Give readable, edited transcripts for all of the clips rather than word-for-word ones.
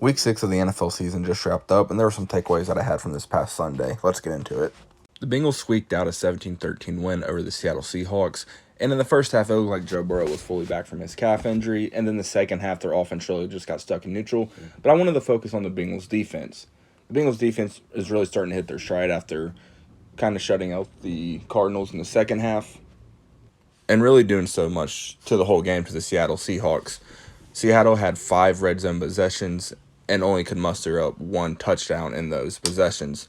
Week 6 of the NFL season just wrapped up, and there were some takeaways that I had from this past Sunday. Let's get into it. The Bengals squeaked out a 17-13 win over the Seattle Seahawks, and in the first half, it looked like Joe Burrow was fully back from his calf injury, and then the second half, their offense really just got stuck in neutral. But I wanted to focus on the Bengals' defense. The Bengals' defense is really starting to hit their stride after kind of shutting out the Cardinals in the second half, and really doing so much to the whole game to the Seattle Seahawks. Seattle had 5 red zone possessions and only could muster up 1 touchdown in those possessions.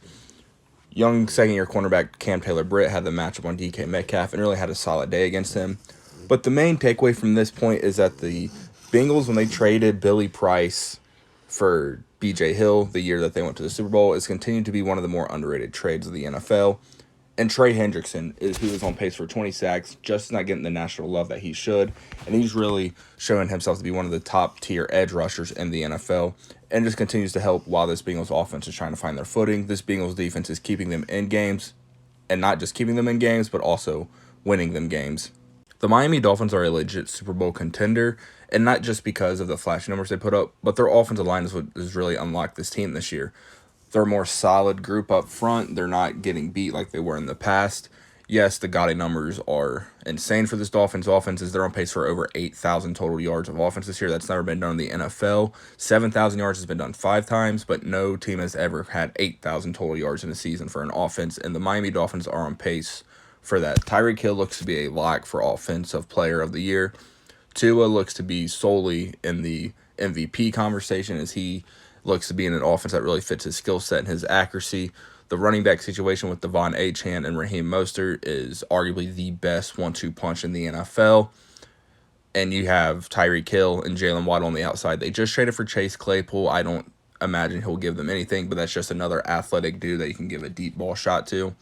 Young second-year cornerback Cam Taylor-Britt had the matchup on DK Metcalf and really had a solid day against him. But the main takeaway from this point is that the Bengals, when they traded Billy Price for B.J. Hill the year that they went to the Super Bowl, is continued to be one of the more underrated trades of the NFL. And Trey Hendrickson, who is on pace for 20 sacks, just not getting the national love that he should. And he's really showing himself to be one of the top-tier edge rushers in the NFL and just continues to help while this Bengals offense is trying to find their footing. This Bengals defense is keeping them in games, and not just keeping them in games, but also winning them games. The Miami Dolphins are a legit Super Bowl contender, and not just because of the flashy numbers they put up, but their offensive line is what has really unlocked this team this year. They're a more solid group up front. They're not getting beat like they were in the past. Yes, the gaudy numbers are insane for this Dolphins offense, as they're on pace for over 8,000 total yards of offense this year. That's never been done in the NFL. 7,000 yards has been done 5 times, but no team has ever had 8,000 total yards in a season for an offense, and the Miami Dolphins are on pace for that. Tyreek Hill looks to be a lock for Offensive Player of the Year. Tua looks to be solely in the MVP conversation, as he looks to be in an offense that really fits his skill set and his accuracy. The running back situation with Devon Achane and Raheem Mostert is arguably the best 1-2 punch in the NFL. And you have Tyreek Hill and Jalen Waddle on the outside. They just traded for Chase Claypool. I don't imagine he'll give them anything, but that's just another athletic dude that you can give a deep ball shot to.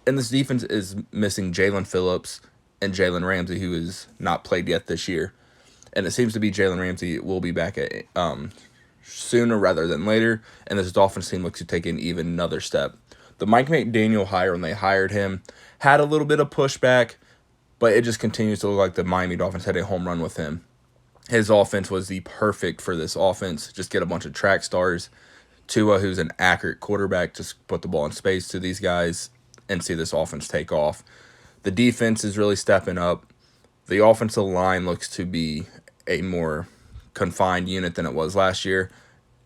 And this defense is missing Jalen Phillips and Jalen Ramsey, who has not played yet this year. And it seems to be Jalen Ramsey will be back at sooner rather than later, and this Dolphins team looks to take an even another step. The Mike McDaniel hire, when they hired him, had a little bit of pushback, but it just continues to look like the Miami Dolphins had a home run with him. His offense was the perfect for this offense. Just get a bunch of track stars. Tua, who's an accurate quarterback, just put the ball in space to these guys and see this offense take off. The defense is really stepping up. The offensive line looks to be a more confined unit than it was last year,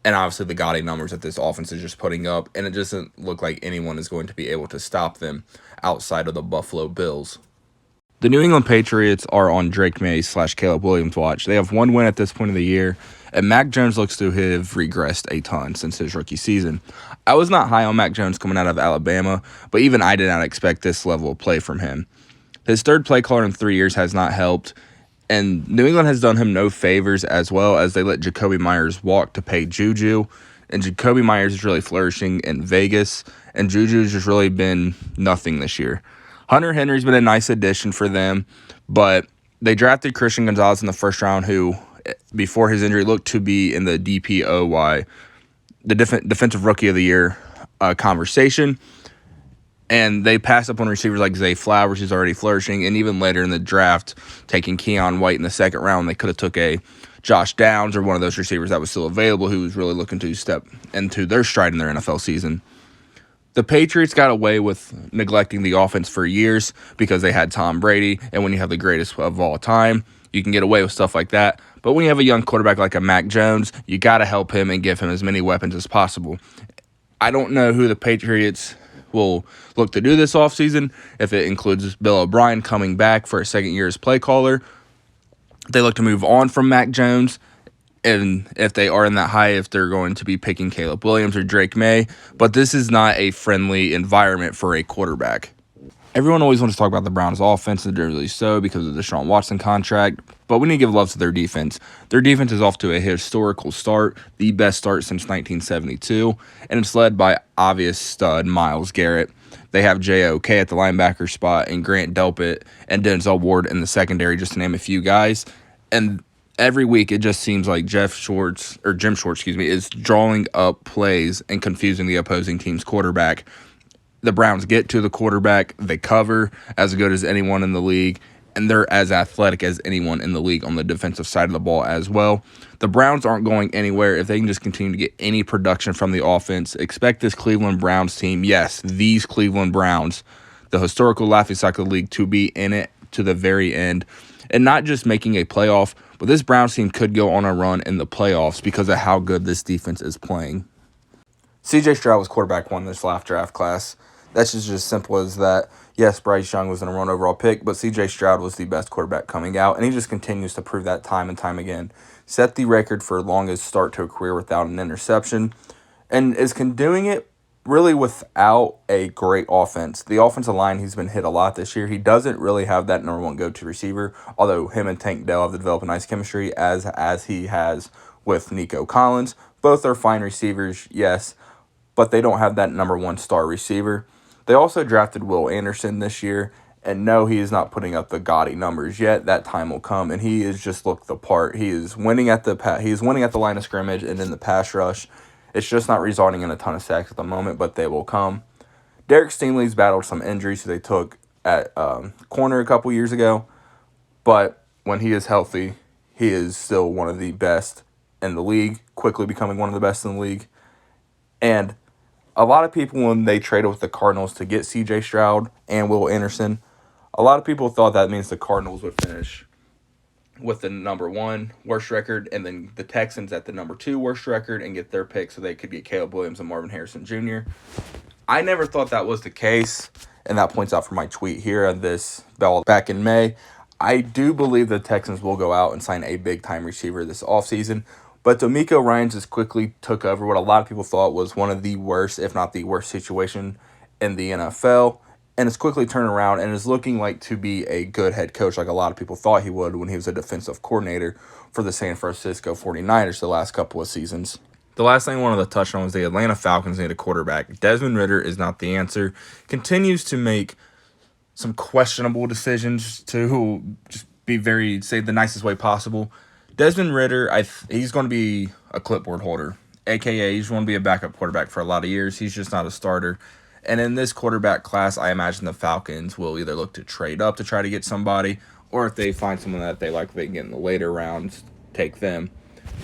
and obviously the gaudy numbers that this offense is just putting up, and it doesn't look like anyone is going to be able to stop them outside of the Buffalo Bills. The New England Patriots are on Drake May / Caleb Williams watch. They have 1 win at this point of the year, and Mac Jones looks to have regressed a ton since his rookie season. I was not high on Mac Jones coming out of Alabama, but even I did not expect this level of play from him. His third play caller in 3 years has not helped, and New England has done him no favors, as well as they let Jacoby Myers walk to pay Juju. And Jacoby Myers is really flourishing in Vegas, and Juju's just really been nothing this year. Hunter Henry's been a nice addition for them, but they drafted Christian Gonzalez in the first round, who, before his injury, looked to be in the DPOY, the Defensive Rookie of the Year conversation. And they passed up on receivers like Zay Flowers, who's already flourishing, and even later in the draft, taking Keon White in the second round, they could have took a Josh Downs or one of those receivers that was still available, who was really looking to step into their stride in their NFL season. The Patriots got away with neglecting the offense for years because they had Tom Brady, and when you have the greatest of all time, you can get away with stuff like that. But when you have a young quarterback like a Mac Jones, you got to help him and give him as many weapons as possible. I don't know who the Patriots will look to do this offseason, if it includes Bill O'Brien coming back for a second year as play caller. They look to move on from Mac Jones, and if they are in that high, if they're going to be picking Caleb Williams or Drake May. But this is not a friendly environment for a quarterback. Everyone always wants to talk about the Browns' offense, and really so because of the Deshaun Watson contract, but we need to give love to their defense. Their defense is off to a historical start, the best start since 1972, and it's led by obvious stud Myles Garrett. They have J.O.K. at the linebacker spot and Grant Delpit and Denzel Ward in the secondary, just to name a few guys. And every week it just seems like Jim Schwartz, is drawing up plays and confusing the opposing team's quarterback. The Browns get to the quarterback, they cover as good as anyone in the league, and they're as athletic as anyone in the league on the defensive side of the ball as well. The Browns aren't going anywhere if they can just continue to get any production from the offense. Expect this Cleveland Browns team, yes, these Cleveland Browns, the historical laughingstock of the league, to be in it to the very end, and not just making a playoff, but this Browns team could go on a run in the playoffs because of how good this defense is playing. C.J. Stroud was quarterback one this last draft class. That's just as simple as that. Yes, Bryce Young was in a run overall pick, but C.J. Stroud was the best quarterback coming out, and he just continues to prove that time and time again. Set the record for longest start to a career without an interception, and is doing it really without a great offense. The offensive line, he's been hit a lot this year. He doesn't really have that number one go-to receiver, although him and Tank Dell have developed a nice chemistry as he has with Nico Collins. Both are fine receivers, yes, but they don't have that number one star receiver. They also drafted Will Anderson this year, and no, he is not putting up the gaudy numbers yet. That time will come, and he has just looked the part. He is winning at the line of scrimmage and in the pass rush. It's just not resulting in a ton of sacks at the moment, but they will come. Derek Stingley's battled some injuries they took at corner a couple years ago, but when he is healthy, he is still one of the best in the league, quickly becoming one of the best in the league. And a lot of people, when they traded with the Cardinals to get C.J. Stroud and Will Anderson, a lot of people thought that means the Cardinals would finish with the number one worst record, and then the Texans at the number two worst record and get their pick so they could get Caleb Williams and Marvin Harrison Jr. I never thought that was the case, and that points out from my tweet here on this bell back in May. I do believe the Texans will go out and sign a big-time receiver this offseason, but DeMeco Ryans just quickly took over what a lot of people thought was one of the worst, if not the worst situation in the NFL, and it's quickly turned around and is looking like to be a good head coach like a lot of people thought he would when he was a defensive coordinator for the San Francisco 49ers the last couple of seasons. The last thing I wanted to touch on was the Atlanta Falcons need a quarterback. Desmond Ridder is not the answer. Continues to make some questionable decisions to just be say the nicest way possible. Desmond Ridder, he's going to be a clipboard holder, a.k.a. he's going to be a backup quarterback for a lot of years. He's just not a starter. And in this quarterback class, I imagine the Falcons will either look to trade up to try to get somebody, or if they find someone that they like, they can get in the later rounds, take them.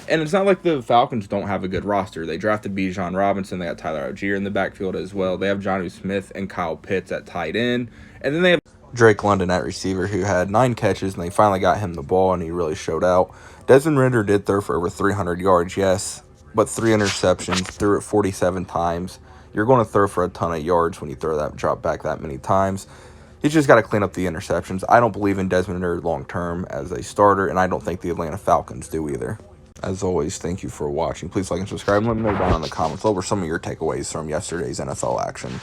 And it's not like the Falcons don't have a good roster. They drafted Bijan Robinson. They got Tyler Algier in the backfield as well. They have Jonnu Smith and Kyle Pitts at tight end. And then they have Drake London at receiver, who had 9 catches, and they finally got him the ball, and he really showed out. Desmond Ridder did throw for over 300 yards, yes, but 3 interceptions, threw it 47 times. You're going to throw for a ton of yards when you throw that drop back that many times. He's just got to clean up the interceptions. I don't believe in Desmond Ridder long-term as a starter, and I don't think the Atlanta Falcons do either. As always, thank you for watching. Please like and subscribe. Let me know down in the comments what were some of your takeaways from yesterday's NFL action.